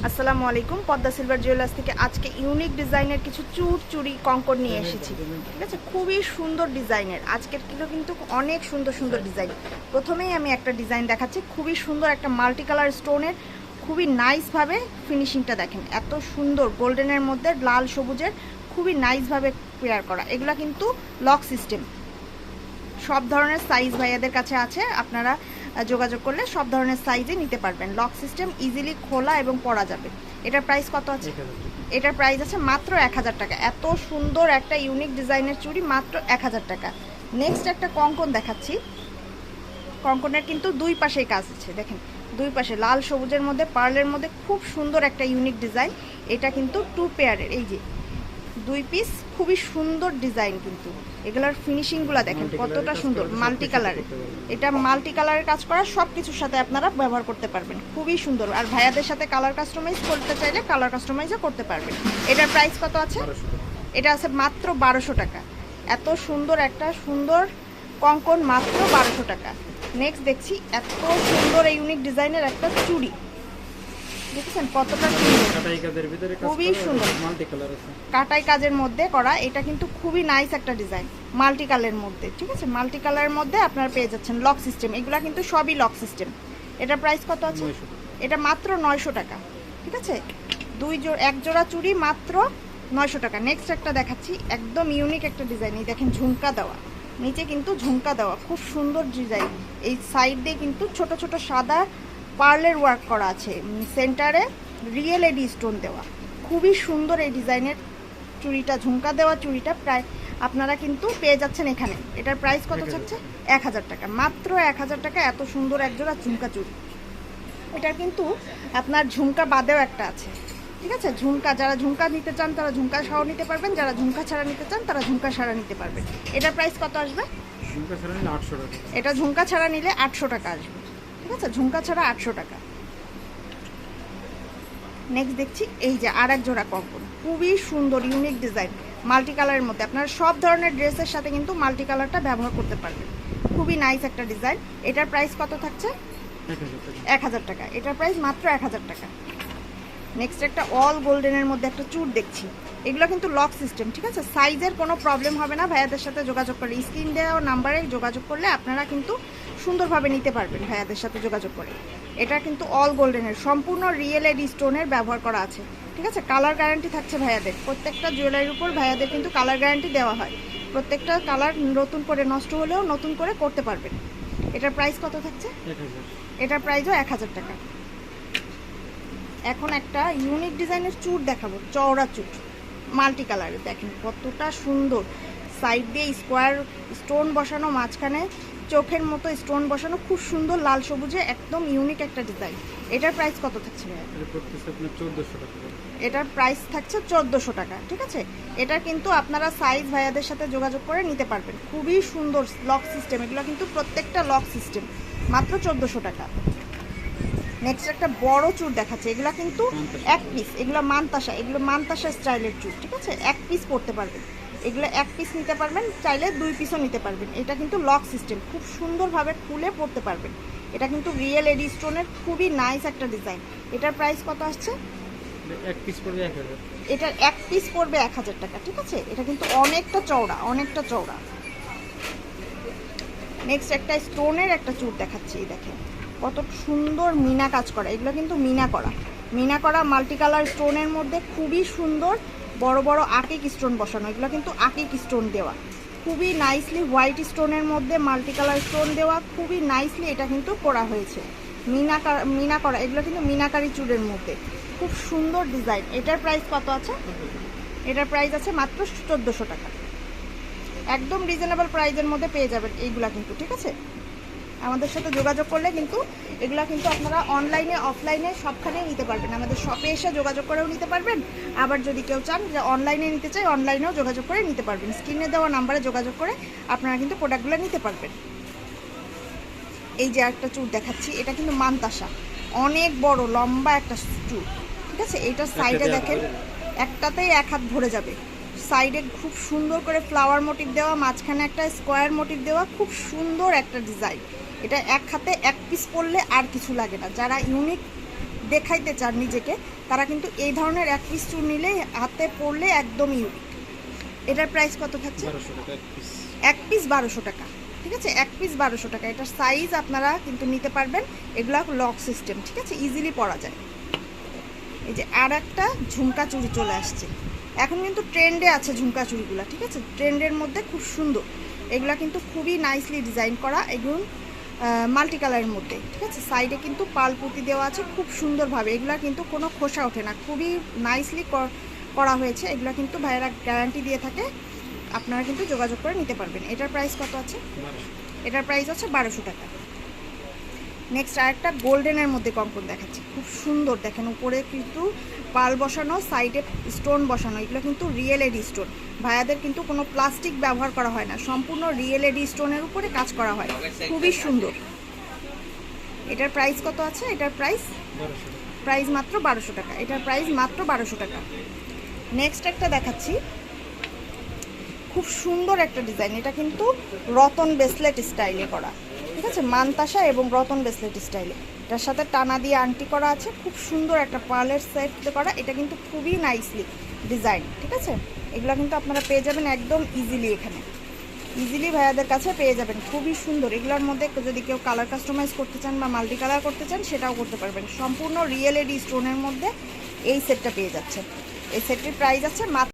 আসসালামু আলাইকুম। Padma silver jewellers থেকে আজকে ইউনিক ডিজাইনের কিছু চুড়ি কঙ্কর নিয়ে এসেছি। ঠিক আছে, খুবই সুন্দর ডিজাইনের আজকের কিলো কিন্তু অনেক সুন্দর সুন্দর ডিজাইন। প্রথমেই আমি একটা ডিজাইন দেখাচ্ছি, খুবই সুন্দর একটা মাল্টি কালার স্টোনের, খুবই নাইসভাবে ফিনিশিংটা দেখেন, এত সুন্দর গোল্ডেনের মধ্যে লাল সবুজের খুবই নাইসভাবে পেয়ার করা। এগুলা কিন্তু লক সিস্টেম, সব ধরনের সাইজ ভাইয়াদের কাছে আছে, আপনারা যোগাযোগ করলে সব ধরনের সাইজে নিতে পারবেন। লক সিস্টেম, ইজিলি খোলা এবং পরা যাবে। এটার প্রাইস কত আছে? এটার প্রাইস আছে মাত্র 1000 টাকা। এত সুন্দর একটা ইউনিক ডিজাইনের চুড়ি মাত্র 1000 টাকা। নেক্সট একটা কঙ্কন দেখাচ্ছি। কঙ্কনের কিন্তু দুই পাশেই কাজ আছে, দেখেন দুই পাশে লাল সবুজের মধ্যে পার্লের মধ্যে খুব সুন্দর একটা ইউনিক ডিজাইন। এটা কিন্তু 2 পেয়ারের, এই যে 2 পিস, খুবই সুন্দর ডিজাইন। কিন্তু এগুলার ফিনিশিংগুলো দেখেন কতটা সুন্দর, মাল্টি কালারের। এটা মাল্টি কালারের কাজ করা, সব কিছুর সাথে আপনারা ব্যবহার করতে পারবেন, খুবই সুন্দর। আর ভাইয়াদের সাথে কালার কাস্টমাইজ করতে চাইলে কালার কাস্টমাইজও করতে পারবেন। এটার প্রাইস কত আছে? এটা আছে মাত্র 1200 টাকা। এত সুন্দর একটা সুন্দর কঙ্কন মাত্র 1200 টাকা। নেক্সট দেখছি এত সুন্দর ইউনিক ডিজাইনের একটা চুড়ি, দেখেছেন কতটা সুন্দর, খুবই সুন্দর কাটাই কাজের মধ্যে করা। এটা কিন্তু খুবই নাইস একটা ডিজাইন মাল্টি কালারের মধ্যে। ঠিক আছে, মাল্টি কালারের মধ্যে আপনারা পেয়ে যাচ্ছেন লক সিস্টেম। এগুলা কিন্তু সবই লক সিস্টেম। এটার প্রাইস কত আছে? এটা মাত্র 900 টাকা। ঠিক আছে, এক জোড়া চুড়ি মাত্র 900 টাকা। নেক্সট একটা দেখাচ্ছি, একদম ইউনিক একটা ডিজাইন। এই দেখেন ঝুমকা দেওয়া, নিচে কিন্তু ঝুমকা দেওয়া, খুব সুন্দর ডিজাইন। এই সাইড দিয়ে কিন্তু ছোট ছোট সাদা পার্লের ওয়ার্ক করা আছে, সেন্টারে রিয়েল এডি স্টোন দেওয়া, খুবই সুন্দর এই ডিজাইনের চুড়িটা। ঝুমকা দেওয়া চুড়িটা প্রায় আপনারা কিন্তু পেয়ে যাচ্ছেন এখানে। এটার প্রাইস কত থাকছে? 1000 টাকা, মাত্র 1000 টাকা। এত সুন্দর একজোড়া ঝুমকা চুড়ি। এটা কিন্তু আপনার ঝুমকা বাদেও একটা আছে। ঠিক আছে, ঝুমকা, যারা ঝুমকা নিতে চান তারা ঝুমকা সহ নিতে পারবেন, যারা ঝুমকা ছাড়া নিতে চান তারা ঝুমকা ছাড়া নিতে পারবেন। এটার প্রাইস কত আসবে? এটা ঝুমকা ছাড়া নিলে 800 টাকা আসবে। ঠিক আছে, ঝুমকা ছাড়া 800 টাকা। নেক্সট দেখছি এই যে আর এক জোড়া কঙ্কন, খুবই সুন্দর ইউনিক ডিজাইন মাল্টি কালারের মধ্যে। আপনারা সব ধরনের ড্রেসের সাথে কিন্তু মাল্টি কালারটা ব্যবহার করতে পারবেন, খুবই নাইস একটা ডিজাইন। এটার প্রাইস কত থাকছে? 1000 টাকা। এটার প্রাইস মাত্র 1000 টাকা। নেক্সট একটা অল গোল্ডেনের মধ্যে একটা চুড় দেখছি। এগুলো কিন্তু লক সিস্টেম। ঠিক আছে, সাইজের কোনো প্রবলেম হবে না। ভাইয়াদের সাথে যোগাযোগ করে, স্ক্রিন দেওয়া নাম্বারে যোগাযোগ করলে আপনারা কিন্তু সুন্দরভাবে নিতে পারবেন ভাইয়াদের সাথে যোগাযোগ করে। এটা কিন্তু অল গোল্ডেনের, সম্পূর্ণ রিয়েল এডি স্টোনের ব্যবহার করা আছে। ঠিক আছে, কালার গ্যারান্টি থাকছে ভাইয়াদের। প্রত্যেকটা জুয়েলারির উপর ভাইয়াদের কিন্তু কালার গ্যারান্টি দেওয়া হয়। প্রত্যেকটা কালার নতুন করে নষ্ট হলেও নতুন করে করতে পারবেন। এটার প্রাইস কত থাকছে? এটার প্রাইসও 1000 টাকা। এখন একটা ইউনিক ডিজাইনের চুড় দেখাবো, চওড়া চুড় মাল্টি কালারের। দেখেন কতটা সুন্দর, সাইড দিয়ে স্কোয়ার স্টোন বসানো, মাঝখানে চোখের মতো স্টোন বসানো, খুব সুন্দর লাল সবুজে, একদম ইউনিক একটা ডিজাইন। এটার প্রাইস কত থাকছে? এটার প্রাইস থাকছে 1400 টাকা। ঠিক আছে, এটা কিন্তু আপনারা সাইজ ভাইয়াদের সাথে যোগাযোগ করে নিতে পারবেন, খুবই সুন্দর লক সিস্টেম। এগুলো কিন্তু প্রত্যেকটা লক সিস্টেম, মাত্র 1400 টাকা। নেক্সট একটা বড় চুড় দেখাচ্ছে, এগুলো কিন্তু এক পিস, এগুলো মানতাসা, এগুলো মানতাসা স্টাইলের চুড়। ঠিক আছে, এক পিস পরতে পারবেন, এগুলো এক পিস নিতে পারবেন, চাইলে 2 পিসও নিতে পারবেন। এটা কিন্তু লক সিস্টেম, খুব সুন্দরভাবে খুলে পরতে পারবেন। এটা কিন্তু রিয়েল এডি স্টোনের খুবই নাইস একটা ডিজাইন। এটার প্রাইস কত আসছে? এটার এক পিস পড়বে 1000 টাকা। ঠিক আছে, এটা কিন্তু অনেকটা চওড়া, অনেকটা চওড়া। নেক্সট একটা স্টোনের একটা চুড় দেখাচ্ছি, দেখেন কত সুন্দর মিনা কাজ করা। এগুলো কিন্তু মিনা করা মাল্টি কালার স্টোনের মধ্যে, খুবই সুন্দর বড় বড় আকিক স্টোন বসানো। এগুলো কিন্তু আকিক স্টোন দেওয়া, খুবই নাইসলি হোয়াইট স্টোনের মধ্যে মাল্টি কালার স্টোন দেওয়া, খুবই নাইসলি এটা কিন্তু করা হয়েছে। মিনা করা, এগুলো কিন্তু মিনাকারি চুড়ের মধ্যে, খুব সুন্দর ডিজাইন। এটার প্রাইস কত আছে? এটার প্রাইস আছে মাত্র 1400 টাকা। একদম রিজনেবল প্রাইসের মধ্যে পেয়ে যাবেন এইগুলা কিন্তু। ঠিক আছে, আমাদের সাথে যোগাযোগ করলে কিন্তু এগুলা কিন্তু আপনারা অনলাইনে অফলাইনে সবখানেই নিতে পারবেন। আমাদের শপে এসে যোগাযোগ করেও নিতে পারবেন, আবার যদি কেউ চান যে অনলাইনে নিতে চাই অনলাইনেও যোগাযোগ করে নিতে পারবেন। স্ক্রিনে দেওয়া নাম্বারে যোগাযোগ করে আপনারা কিন্তু প্রোডাক্টগুলো নিতে পারবেন। এই যে একটা চুড় দেখাচ্ছি, এটা কিন্তু মানতাসা, অনেক বড় লম্বা একটা চুড়। ঠিক আছে, এইটার সাইডে দেখেন একটাতেই 1 হাত ভরে যাবে। সাইডে খুব সুন্দর করে ফ্লাওয়ার মোটিভ দেওয়া, মাঝখানে একটা স্কোয়ার মোটিভ দেওয়া, খুব সুন্দর একটা ডিজাইন। এটা এক হাতে এক পিস পরলে আর কিছু লাগে না। যারা ইউনিক দেখাইতে চান নিজেকে তারা কিন্তু এই ধরনের এক পিস চুড় নিলে হাতে পরলে একদম ইউনিক। এটার প্রাইস কত থাকছে? 1200 টাকা এক পিস। এক পিস 1200 টাকা, ঠিক আছে, এক পিস 1200 টাকা। এটার সাইজ আপনারা কিন্তু নিতে পারবেন, এগুলা লক সিস্টেম, ঠিক আছে, ইজিলি পরা যায়। এই যে আর একটা ঝুমকা চুড়ি চলে আসছে, এখন কিন্তু ট্রেন্ডে আছে ঝুমকা চুড়িগুলো, ঠিক আছে, ট্রেন্ডের মধ্যে খুব সুন্দর। এগুলা কিন্তু খুবই নাইসলি ডিজাইন করা, এগুলো মাল্টি কালারের মধ্যে, ঠিক আছে, সাইডে কিন্তু পাল পুঁতি দেওয়া আছে খুব সুন্দরভাবে। এগুলা কিন্তু কোনো খোসা ওঠে না, খুবই নাইসলি করা হয়েছে। এগুলা কিন্তু ভাইয়েরা গ্যারান্টি দিয়ে থাকে, আপনারা কিন্তু যোগাযোগ করে নিতে পারবেন। এটার প্রাইস কত আছে? এটার প্রাইস আছে 1200 টাকা। নেক্সট আরেকটা গোল্ডেনের মধ্যে কঙ্কন দেখাচ্ছি, খুব সুন্দর। দেখেন উপরে কিন্তু পাল বসানো, সাইডে স্টোন বসানো, এগুলো কিন্তু রিয়েল এডি স্টোন। ভাইয়াদের কিন্তু কোনো প্লাস্টিক ব্যবহার করা হয় না, সম্পূর্ণ রিয়েল এডি স্টোনের উপরে কাজ করা হয়, খুবই সুন্দর। এটার প্রাইস কত আছে? এটার প্রাইস মাত্র 1200 টাকা। এটার প্রাইস মাত্র 1200 টাকা। নেক্সট একটা দেখাচ্ছি, খুব সুন্দর একটা ডিজাইন। এটা কিন্তু রতন ব্রেসলেট স্টাইলে করা, ঠিক আছে, মানতাসা এবং রতন ব্রেসলেট স্টাইলে। এটার সাথে টানা দিয়ে আংটি করা আছে, খুব সুন্দর একটা পার্লের সেট করা। এটা কিন্তু খুবই নাইসলি ডিজাইন, ঠিক আছে। এগুলো কিন্তু আপনারা পেয়ে যাবেন একদম ইজিলি, এখানে ইজিলি ভাইয়াদের কাছে পেয়ে যাবেন, খুবই সুন্দর। এগুলোর মধ্যে যদি কেউ কালার কাস্টমাইজ করতে চান বা মাল্টি কালার করতে চান সেটাও করতে পারবেন। সম্পূর্ণ রিয়েল এডি স্টোনের মধ্যে এই সেটটা পেয়ে যাচ্ছে। এই সেটটির প্রাইস আছে মাত্র